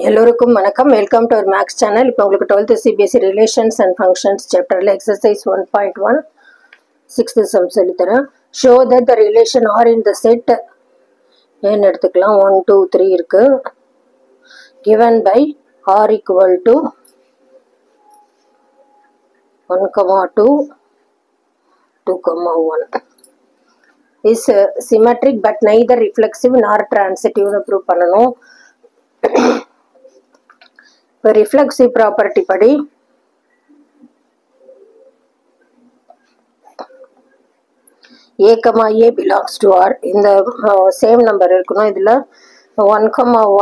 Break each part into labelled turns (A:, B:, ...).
A: எல்லோருக்கும் வணக்கம். Welcome to our maths channel. இப்போ உங்களுக்கு 12th CBSE relations and functions சாப்டரில் எக்ஸசைஸ் 1.1 6th சம் சொல்லித்தரேன். Show that the relation R in the set ஏன்னு எடுத்துக்கலாம். 1 2 3 இருக்கு. given by r equal to 1, 2, 2, 1 is symmetric but neither reflexive nor transitive னு prove பண்ணணும். இப்போ ரிஃப்ளெக்சிவ் ப்ராப்பர்ட்டி படி a, a belongs to r. இந்த same number இருக்கணும். இதில் 1,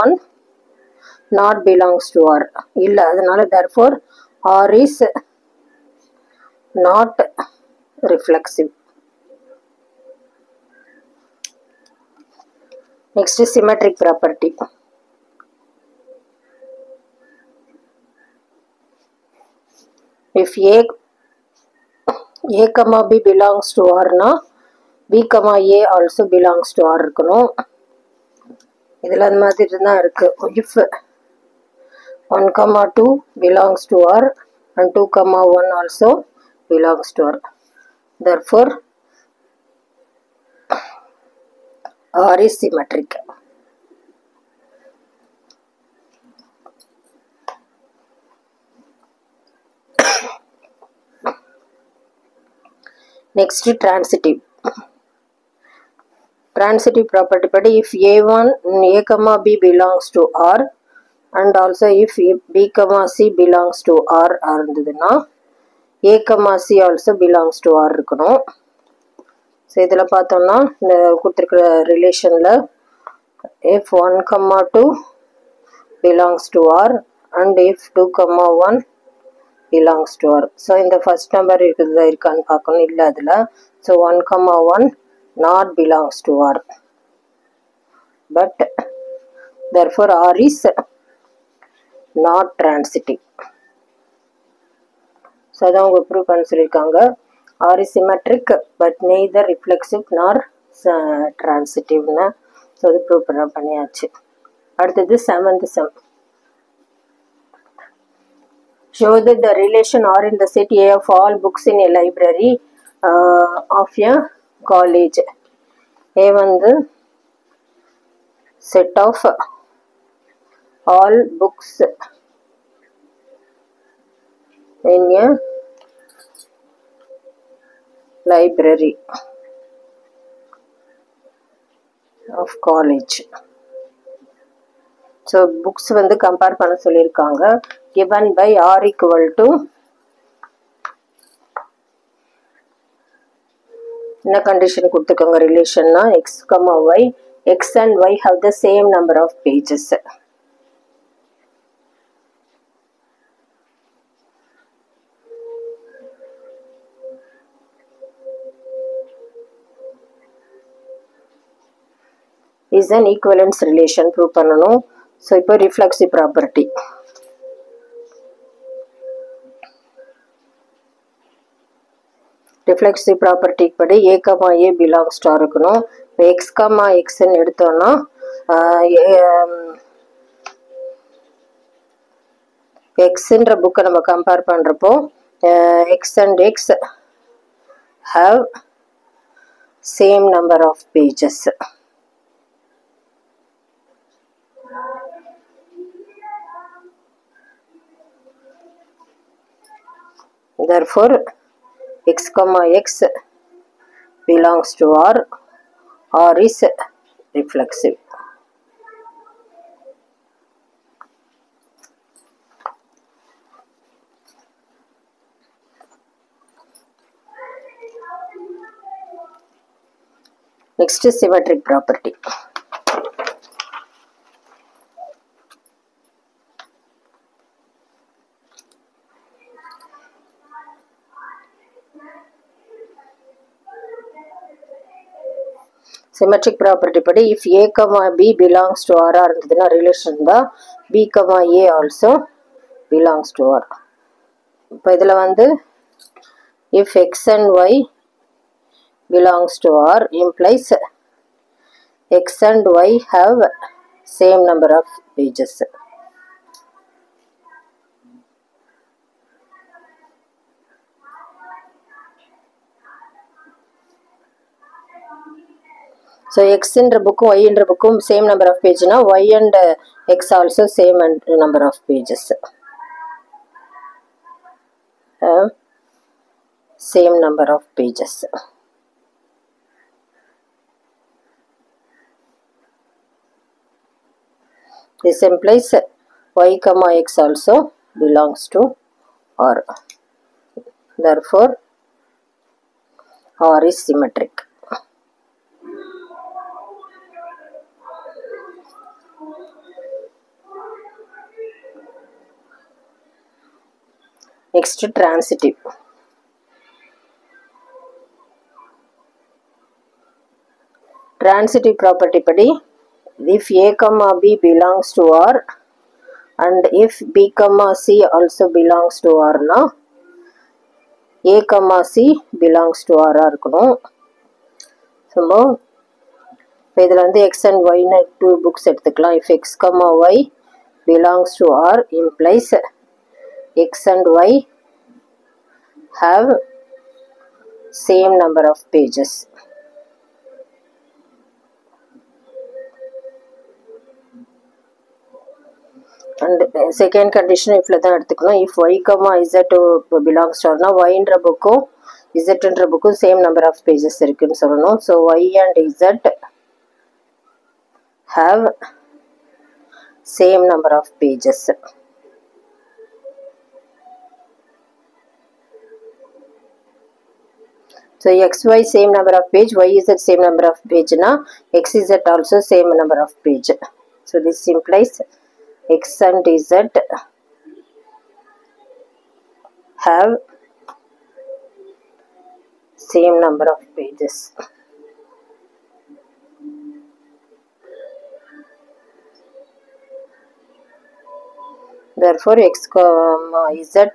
A: 1 not belongs to r இல்லை. அதனால therefore r is not reflexive. Next is symmetric property. If a, b belongs to r na b, a also belongs to r இருக்கணும். இதில் அந்த மாதிரி தான் இருக்கு. If 1, 2 belongs to r and 2, 1 also belongs to r. Therefore r is symmetric. Next transitive. Transitive property படி if a1 a, b belongs to r and also if b, c belongs to r இருந்ததுன்னா a, c also belongs to r இருக்கணும். So இதில் பார்த்தோம்னா இந்த கொடுத்துருக்குற ரிலேஷனில் if 1, 2 belongs to r and if 2, 1 belongs to r. So இந்த first number இருக்கான்னு பார்க்கணும். இல்லை அதில். So 1, 1 not belongs to r. But therefore r is not transitive. So அதான் அவங்க ப்ரூவ் பண்ண சொல்லியிருக்காங்க. r is symmetric but neither reflexive nor transitive. So அது ப்ரூவ் பண்ணியாச்சு. அடுத்தது 7th sum. Show that the relation are in the set A of all books in a library of a college. A வந்து set of all books in a library of college. So books வந்து compare பண்ண சொல்லியிருக்காங்க. given by r equal to என்ன condition கொடுத்துருக்காங்க ரிலேஷன்னா x, y. x and y have the same number of pages. is an equivalence relation prove பண்ணணும். So இப்போ reflexive property. Reflexive property படி a, a belongs to r இருக்கணும். இப்போ x, xன்னு எடுத்தோம்னா எக்ஸுன்ற புக்கை நம்ம கம்பேர் பண்ணுறப்போ x and x have same number of pages. Therefore x, x belongs to r. r is reflexive. Next is symmetric property. Symmetric property படி if a, b belongs to r இருந்ததுன்னா relation தான் b, a also belongs to r. இப்போ இதில் வந்து if x and y belongs to r implies x and y have same number of pages. So x என்ற புக்கும் y என்ற புக்கும் same number of pageனா y and x also same number of pages. Same number of pages. This implies y comma x also belongs to R. Therefore, R is symmetric. Next, transitive. Transitive property padi, if a comma b belongs to R and if b comma c also belongs to R na a comma c belongs to R இருக்கணும். So இதில் வந்து x and y னு two books எடுத்துக்கலாம். If x comma y belongs to R implies x and y have same number of pages. And second condition if தான் எடுத்துக்கணும். If y comma z belongs to R na y என்ற புக்கும் z என்ற புக்கும் same number of pages இருக்குன்னு சொல்லணும். So y and z have same number of pages. So xy same number of page, yz same number of page na xz also same number of page. So this implies x and z have same number of pages. Therefore x comma z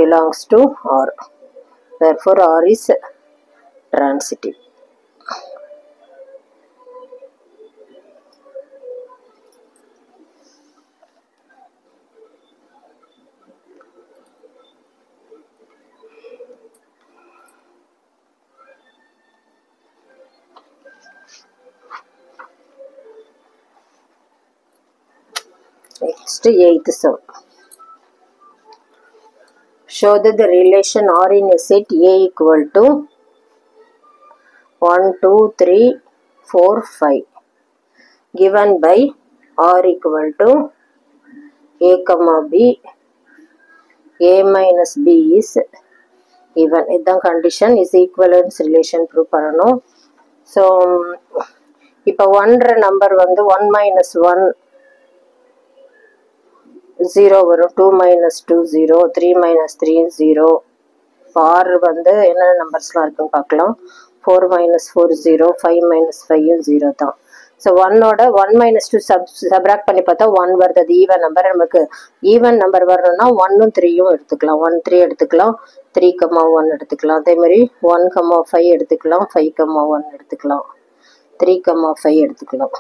A: belongs to R. Therefore R is transitive. Next, eighth sum. Show that the relation R in a set A equal to 1, 2, 3, 4, 5 given by R equal to A comma B, A minus B is even. இதான் condition is equivalence relation prove பண்ணணும். So இப்போ 1 number வந்து 1 minus 1 0 வரும், 2 minus 2 0, 3 minus 3 0. R வந்து என்ன நம்பர்ஸ்லாம் இருக்குன்னு பார்க்கலாம். 4 minus 4 0, 5 minus 5 0 தான். ஸோ 1ஓட 1 minus 2 சப்ராக்ட் பண்ணி பார்த்தா 1 வருது. அது ஈவன் நம்பர். நமக்கு ஈவன் நம்பர் வரணும்னா 1ம் 3யும் எடுத்துக்கலாம். 1 3 எடுத்துக்கலாம், 3 1 எடுத்துக்கலாம். அதே மாதிரி 1 5 எடுத்துக்கலாம், 5 1 எடுத்துக்கலாம், 3 5 எடுத்துக்கலாம்.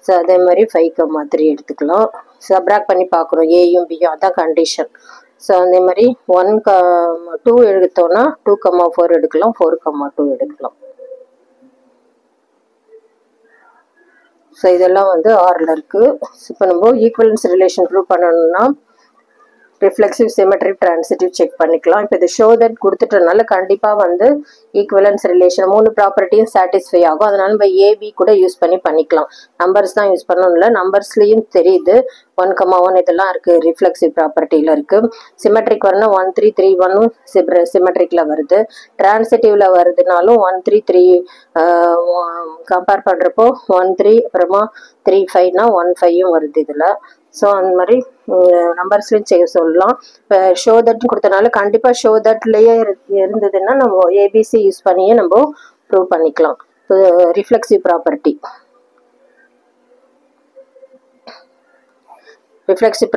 A: ஸோ அதே மாதிரி 5 3 எடுத்துக்கலாம். சப்ராக்ட் பண்ணி பார்க்குறோம் ஏயும் பியும், அதான் கண்டிஷன். ஸோ அதே மாதிரி 1 2 எடுத்தோன்னா 2 4 எடுக்கலாம், 4 2 எடுக்கலாம். ஸோ இதெல்லாம் வந்து ஆரில் இருக்குது. இப்போ நம்ம ஈக்குவலன்ஸ் ரிலேஷன் ப்ரூவ் பண்ணணும்னா ரிஃப்ளெக்சிவ் சிமெட்ரிக் டிரான்சிட்டிவ் செக் பண்ணிக்கலாம். இப்போ இது ஷோ தட் கொடுத்துட்டனால கண்டிப்பாக வந்து ஈக்குவலன்ஸ் ரிலேஷன் 3 ப்ராப்பர்ட்டியும் சாட்டிஸ்ஃபை ஆகும். அதனால நம்ம ஏபி கூட யூஸ் பண்ணிக்கலாம். நம்பர்ஸ் தான் யூஸ் பண்ணணும் இல்லை, நம்பர்ஸ்லேயும் தெரியுது 1 1 இதெல்லாம் இருக்குது, ரிஃப்ளெக்சிவ் ப்ராப்பர்ட்டியில் இருக்குது. சிமெட்ரிக் வரணும் 1 3 3 1 சிமெட்ரிக்கில் வருது. டிரான்சிட்டிவில் வருதுனாலும் 1 3 3 கம்பேர் பண்ணுறப்போ 1 3 அப்புறமா 3 5னா 1 5யும் வருது இதில். ஸோ அந்த மாதிரி நம்பர்ஸ்லையும் செய்ய சொல்லலாம். இப்போ ஷோ தட்னு கொடுத்தனால கண்டிப்பாக ஷோ தட்லேயே இருந்ததுன்னா நம்ம ஏபிசி யூஸ் பண்ணியே நம்ம ப்ரூவ் பண்ணிக்கலாம். இப்போ ரிஃப்ளெக்சிவ்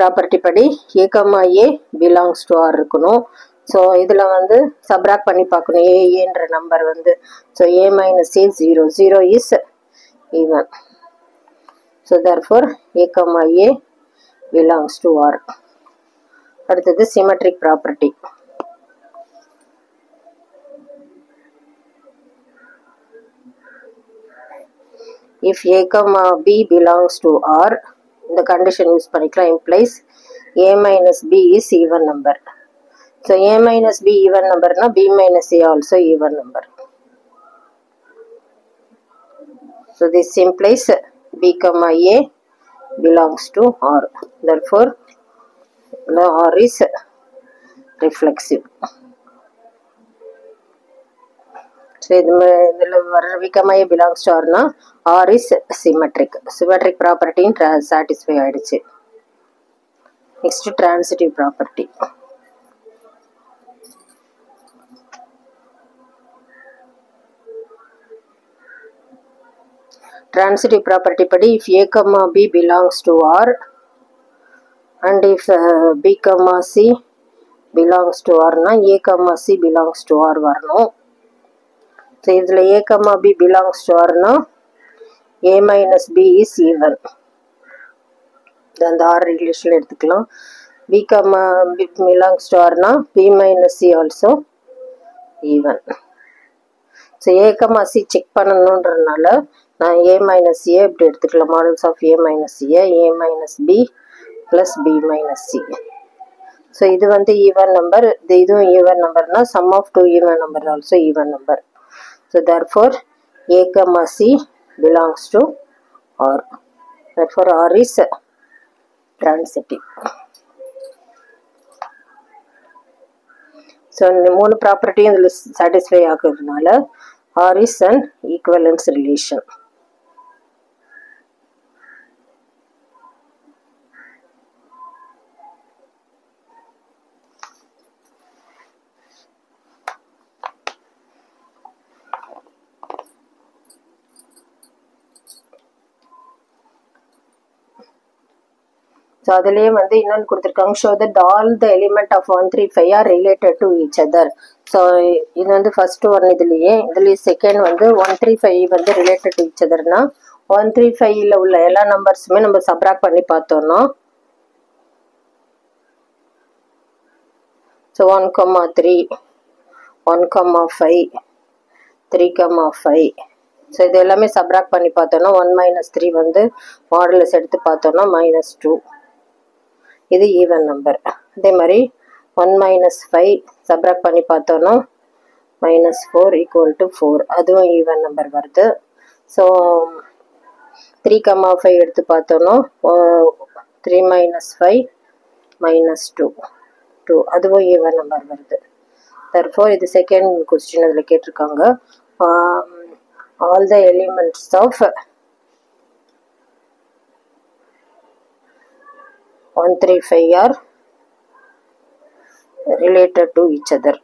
A: ப்ராப்பர்ட்டி படி ஏ கம்மா ஏ பிலாங்ஸ் டு ஆர் இருக்கணும். ஸோ இதில் வந்து சப்ராக்ட் பண்ணி பார்க்கணும் ஏன்ற நம்பர் வந்து. So A minus A 0 0 is even. So therefore A comma A belongs to R. அடுத்தது symmetric property. if a comma b belongs to R, the condition use பண்ணிக்கலாம், implies a minus b is even number. So a minus b even number na b minus a also even number. So this implies b comma a belongs to R. Therefore R is reflexive. So b comma a belongs to R na R is symmetric. Symmetric property satisfy ஆயிடுச்சு. Next transitive property. Transitive property படி if a comma b belongs to R and if b comma c belongs to R na a comma c belongs to R வரணும். So இதில் a comma b belongs to R na a minus b is even. அந்த R relation எடுத்துக்கலாம். b comma b belongs to R na b minus c also even. So a comma c check பண்ணணுன்றதுனால நான் a minus a இப்படி எடுத்துக்கலாம். Models of a minus a minus b plus b minus c. So இது வந்து even number, இதுவும் even number na sum of two even number also even number. So therefore a comma c belongs to R. Therefore R is transitive. So இந்த மூணு ப்ராப்பர்ட்டியும் இதில் satisfy ஆகுறதுனால R is an equivalence relation. So அதிலேயே வந்து இன்னொன்று கொடுத்துருக்காங்க, show that all the element of 1 3 5 are related to each other. So இது வந்து first one, இதுலேயே செகண்ட் வந்து 1 3 5 வந்து ரிலேட்டட் டு each otherனா 1 3 5ல உள்ள எல்லா நம்பர்ஸுமே நம்ம சப்ராக்ட் பண்ணி பார்த்தோம்னா ஸோ 1,3 1,5 3,5. ஸோ இது எல்லாமே சப்ராக்ட் பண்ணி பார்த்தோம்னா 1 minus 3 வந்து மாடுலஸ் எடுத்து பார்த்தோம்னா -2. இது ஈவன் நம்பர். அதே மாதிரி 1 minus 5 சப்ராக்ட் பண்ணி பார்த்தோம்னா -4 = 4. அதுவும் ஈவன் நம்பர் வருது. ஸோ 3,5 எடுத்து பார்த்தோம்னா 3 minus 5 -2 அதுவும் ஈவன் நம்பர் வருது. therefore இது செகண்ட் கொஸ்டின் அதில் கேட்டிருக்காங்க. all the elements of 1 3 5 are related to each other.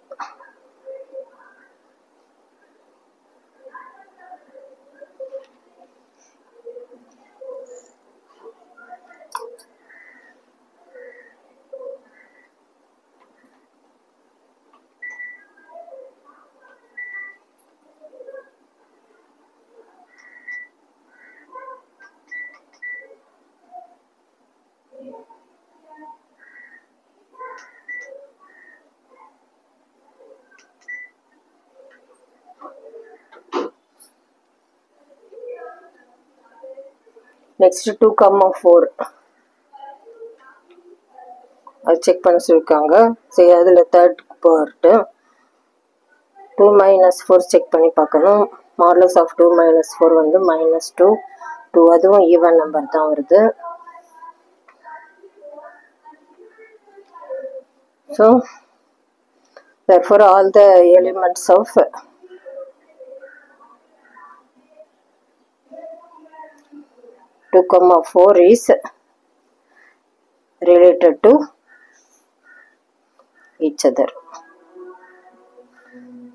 A: Next 2,4 அது செக் பண்ண சொல்லியிருக்காங்க. சரி, அதில் தேர்ட் பார்ட்டு 2 minus 4 செக் பண்ணி பார்க்கணும். மாடலஸ் ஆஃப் 2 minus 4 வந்து -2 அதுவும் ஈவன் நம்பர் தான் வருது. So therefore all the elements of 2,4 is related to each other.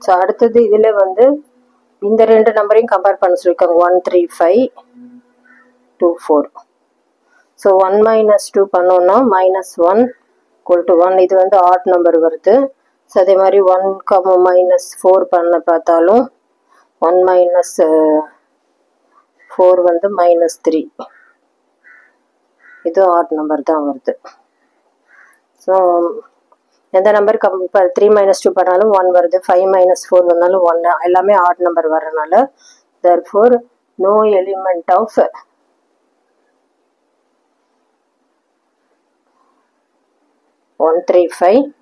A: So அடுத்தது இதில் வந்து இந்த ரெண்டு நம்பரையும் கம்பேர் பண்ண சொல்லியிருக்காங்க. 1 3 5 2 4. ஸோ 1 minus 2 பண்ணோன்னா -1 = 1. இது வந்து ஆட் நம்பர் வருது. ஸோ அதே மாதிரி 1, -4 பண்ண பார்த்தாலும் 1 minus 4 வந்து -3. இது ஆட் நம்பர் தான் வருது. ஸோ எந்த நம்பர் கம்பேர் 3 minus 2 பண்ணாலும் 1 வருது, 5 minus 4 வந்தாலும் 1, எல்லாமே ஆட் நம்பர் வரனால therefore no element of 135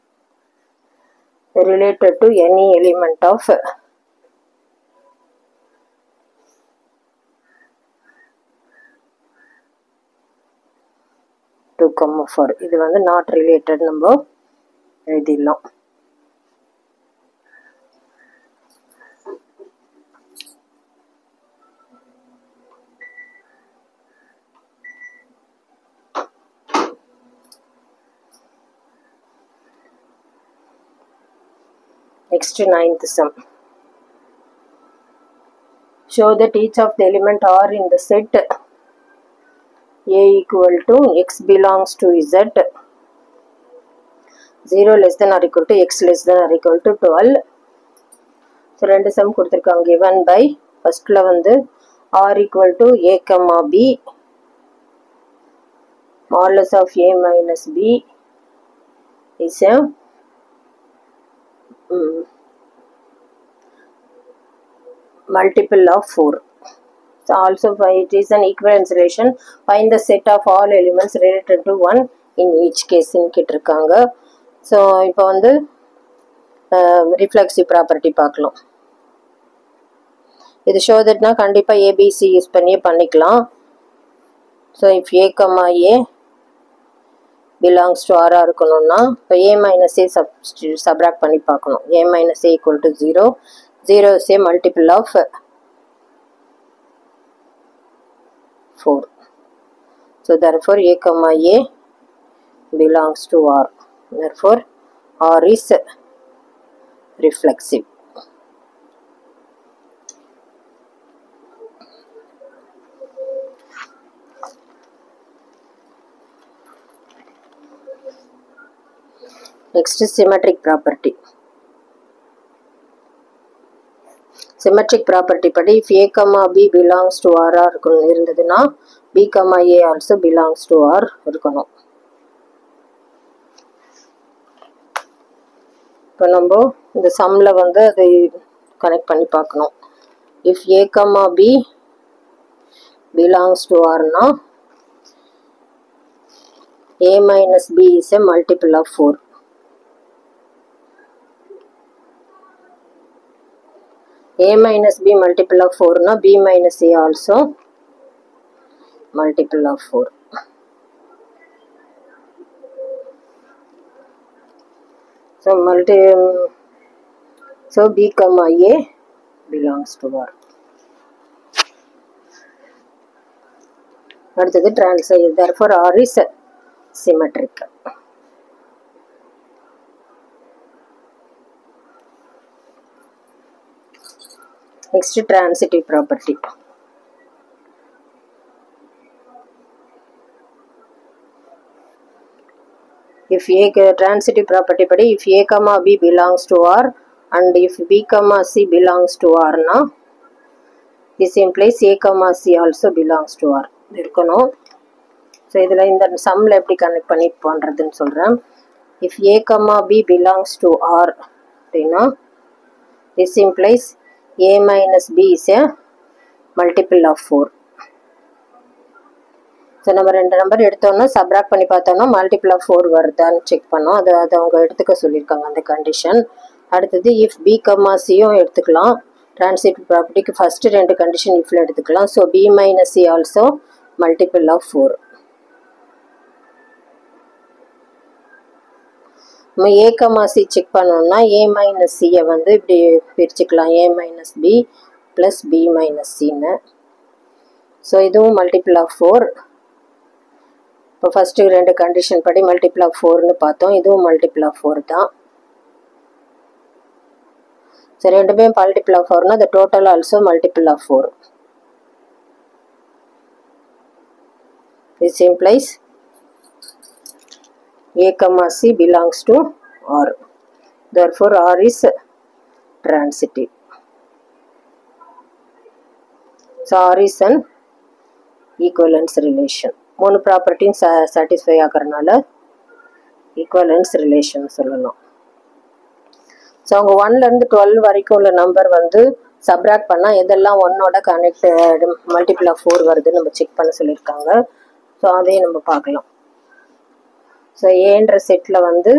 A: related to any element of 2,4. இது வந்து not related நம்ம எழுதிடலாம். Next, 9th sum. Show that each of the element are in the set A equal to x belongs to z 0 less than or equal to x less than or equal to 12. So, ரெண்டு sum கொடுத்திருக்காங்க. given by firstல வந்து r equal to a comma b modulus of a minus b is a multiple of 4. So also it is an equivalence relation. Find the set of all elements related to 1 in each case in கேட்டிருக்காங்க. So இப்போ வந்து reflexive property பார்க்கலாம். இது show thatனா கண்டிப்பா ABC use பண்ணிக்கலாம். So if a comma a belongs to r இருக்கணும்னா இப்போ a minus a subtract பண்ணி பார்க்கணும். a minus a equal to 0. 0 is a multiple of 4. So therefore a comma a belongs to r. Therefore r is reflexive. Next is symmetric property. Symmetric property படி if a comma b belongs to r இருந்ததுன்னா b comma a also belongs to r இருக்கணும். இப்போ நம்ம இந்த சம்ல வந்து அதை connect பண்ணி பார்க்கணும். if a comma b belongs to r னா a minus b is a multiple of 4. a minus b multiple of 4 na b minus a also multiple of 4. So b comma a belongs to r. அடுத்தது translate. Therefore r is symmetric. Next, transitive property. If a transitive property படி if a comma b belongs to r and if b comma c belongs to r na this implies a comma c also belongs to r இருக்கணும். So இதுல இந்த sumல எப்படி connect பண்ணி பண்றதுன்னு சொல்றேன். if a comma b belongs to r அப்படினா this implies a minus b is a multiple of 4. So நம்ம ரெண்டு நம்பர் எடுத்தோம்னா சப்ராக்ட் பண்ணி பார்த்தோம்னா மல்டிபிள் ஆஃப் 4 வருதான்னு செக் பண்ணோம். அது அவங்க எடுத்துக்க சொல்லியிருக்காங்க அந்த கண்டிஷன். அடுத்தது இஃப் பி கம்மா சியும் எடுத்துக்கலாம். டிரான்சிட்டிவ் ப்ராப்பர்ட்டிக்கு ஃபர்ஸ்ட் ரெண்டு கண்டிஷன் இஃப்ல எடுத்துக்கலாம். So B minus C also multiple of 4. நம்ம ஏ கம்மா சி செக் பண்ணோம்னா ஏ மைனஸ் சியை வந்து இப்படி பிரிச்சுக்கலாம். A minus B plus B minus சின்னு. ஸோ இதுவும் மல்டிபிள் ஆஃப் 4. இப்போ ஃபஸ்ட்டு ரெண்டு கண்டிஷன் படி மல்டிபிள் ஆஃப் 4ன்னு பார்த்தோம். இதுவும் மல்டிபிள் ஆஃப் 4 தான். ஸோ ரெண்டுமே மல்டிபிள் ஆஃப் 4னா the total also multiple of 4. This implies a comma c belongs to r. Therefore r is transitive. So r is an equivalence relation. மூணு ப்ராப்பர்ட்டியும் satisfy ஆகிறதுனால equivalence relation சொல்லலாம். So அவங்க 1லேருந்து 12 வரைக்கும் உள்ள number வந்து subtract பண்ணால் எதெல்லாம் ஒன்னோட கனெக்டட் மல்டிபிள் ஆஃப் 4 வருதுன்னு நம்ம செக் பண்ண சொல்லியிருக்காங்க. ஸோ அதையும் நம்ம பார்க்கலாம். ஸோ ஏன்ற செட்டில் வந்து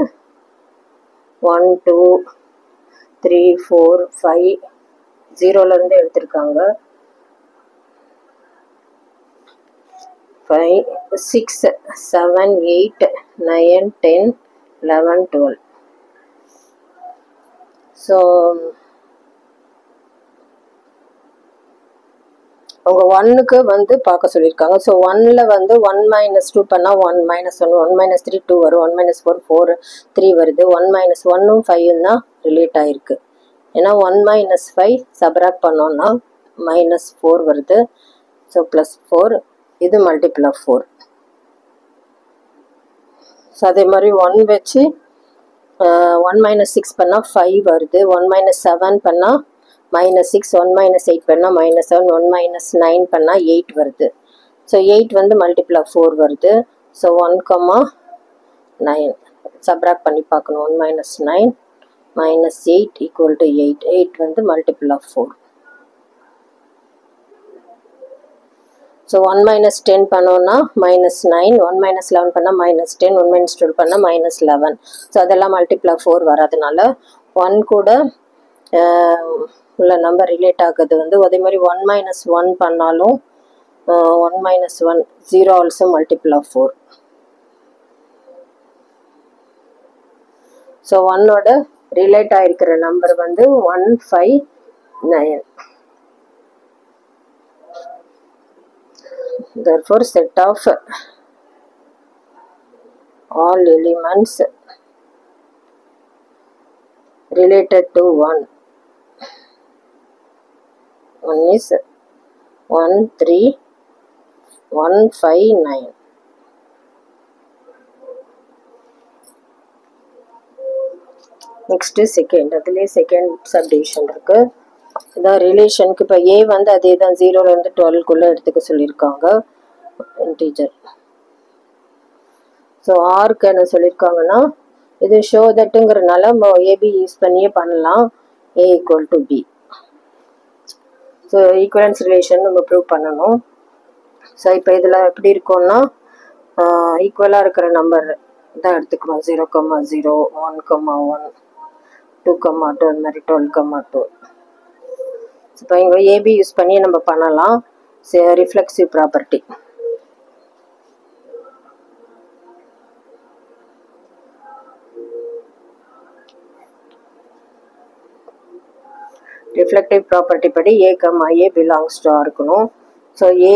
A: 1 2 3 4 5 0லேருந்து எடுத்திருக்காங்க. 5 6 7 8 9 10 11 12. ஸோ அவங்க 1க்கு வந்து பார்க்க சொல்லியிருக்காங்க. ஸோ 1ல் வந்து 1 - 2 பண்ணால் 1 - 1 1 - 3 2 வரும். 1 - 4 4 3 வருது. 1 - 1ம் 5ம் தான் ரிலேட் ஆகிருக்கு. ஏன்னா 1 - 5 சப்ராக்ட் பண்ணோன்னா -4 வருது. ஸோ +4 இது மல்டிபிள் ஆஃப் 4. ஸோ அதே மாதிரி 1 வச்சு 1 - 6 பண்ணால் 5 வருது. 1 - 7 பண்ணால் -6 1 - 8 பண்ணால் -7 1 - 9 பண்ணால் 8 வருது. ஸோ 8 வந்து மல்டிபிள் ஆஃப் 4 வருது. ஸோ 1, 9 சப்ராக்ட் பண்ணி பார்க்கணும். 1 - 9 -8 = 8. 8 வந்து மல்டிபிள் ஆஃப் 4. ஸோ 1 - 10 பண்ணோன்னா -9 1 - 11 பண்ணால் -10 1 - 12 பண்ணால் -11. ஸோ அதெல்லாம் மல்டிபிள் ஆஃப் 4 வராதுனால 1 கூட உள்ள நம்பர் ரிலேட் ஆகுது வந்து அதே மாதிரி 1 - 1 பண்ணாலும் 1 - 1 0 ஆல்சோ மல்டிபிள் ஆஃப் 4. ஸோ 1ஓட ரிலேட் ஆகிருக்கிற நம்பர் வந்து 1 5 9. Therefore set of all elements related to 1 is 1 3 1 5 9. Next second, அதுலேயே செகண்ட் சப்டிவிஷன் இருக்கு. இதான் ரிலேஷனுக்கு இப்போ ஏ வந்து அதே தான் 0லேருந்து 12க்குள்ளே எடுத்துக்க சொல்லியிருக்காங்க இன்டீஜர். ஸோ ஆருக்கு என்ன சொல்லியிருக்காங்கன்னா இது ஷோ தட்டுங்கிறதுனால நம்ம ஏபி யூஸ் பண்ணியே பண்ணலாம். A = B. So equivalence relation நம்ம ப்ரூவ் பண்ணணும். ஸோ இப்போ இதில் எப்படி இருக்கும்னா ஈக்குவலாக இருக்கிற நம்பர் தான் எடுத்துக்கணும். 0, 0 1, 1 2, 2 அந்த மாதிரி 12, 2. இப்போ இங்கே ஏபி யூஸ் பண்ணி நம்ம பண்ணலாம். Reflexive property. ரிஃப்ளெக்டிவ் ப்ராப்பர்ட்டி படி A, A belongs to R இருக்கணும். ஸோ ஏ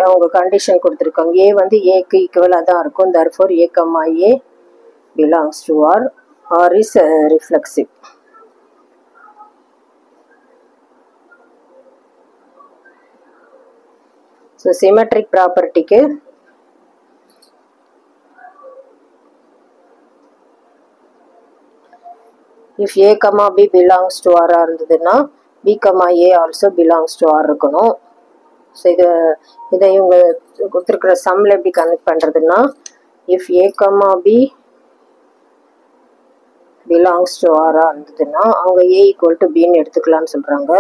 A: அவங்க கண்டிஷன் கொடுத்துருக்காங்க. ஏ வந்து ஏக்கு ஈக்குவலாக தான் இருக்கும். therefore A, A belongs to R. R is reflexive. So symmetric ப்ராப்பர்ட்டிக்கு if A, B belongs to R இருந்ததுன்னா B, A also belongs to R இருக்கணும். ஸோ இதை இவங்க கொடுத்துருக்குற சம்மில் எப்படி கனெக்ட் பண்ணுறதுன்னா if A, B belongs to R இருந்ததுன்னா அவங்க A = Bன்னு எடுத்துக்கலாம்னு சொல்கிறாங்க.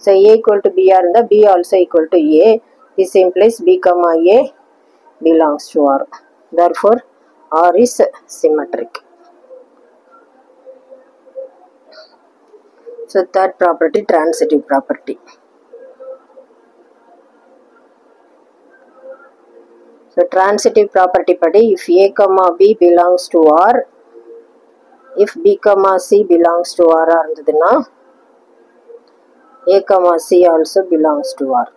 A: ஸோ A = B இருந்தால் B also = A. This implies B, A belongs to R. Therefore R is symmetric. So third property, transitive property. So transitive property padi if A, B belongs to R, if B, C belongs to R இருந்ததுன்னா A, C also belongs to R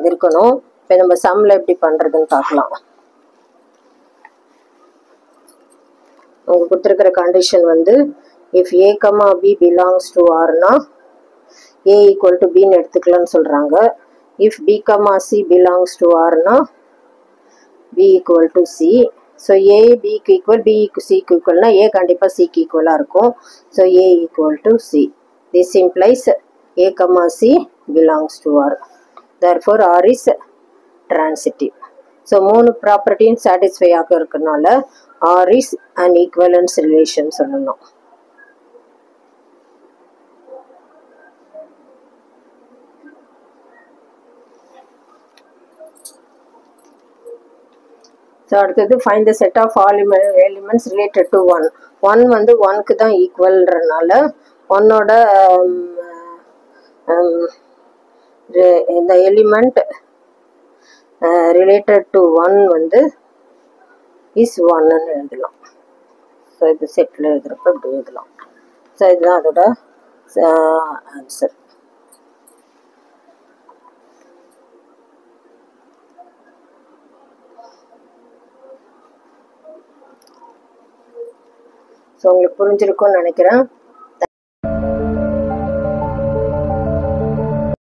A: இருக்கணும். இப்போ நம்ம சம்மில் எப்படி பண்ணுறதுன்னு பார்க்கலாம். அவங்க கொடுத்துருக்கிற கண்டிஷன் வந்து if A, B belongs to R னா A = Bன்னு எடுத்துக்கலாம்னு சொல்கிறாங்க. if B, C belongs to R னா B = C. ஸோ A Bக்கு ஈக்குவல் B Cக்கு ஈக்குவல்னா A கண்டிப்பாக Cக்கு ஈக்குவலாக இருக்கும். So A = C. This implies A, C belongs to R. Therefore R is transitive. So 3 ப்ராப்பர்ட்டியும் சாட்டிஸ்ஃபை ஆக இருக்கனால R is an equivalence relation சொல்லணும். ஸோ அடுத்தது find the set of all elements related to one. One வந்து ஒன்க்கு தான் ஈக்குவல்ன்றனால ஒன்னோட இந்த எலிமெண்ட் ரிலேட்டட் டு ஒன் வந்து இஸ் ஒன்னு எழுதலாம். ஸோ இது செட்டில் எழுதுறப்ப இப்படி எழுதலாம். ஸோ இதுதான் அதோட ஆன்சர். ஸோ உங்களுக்கு புரிஞ்சிருக்கும்னு நினைக்கிறேன்.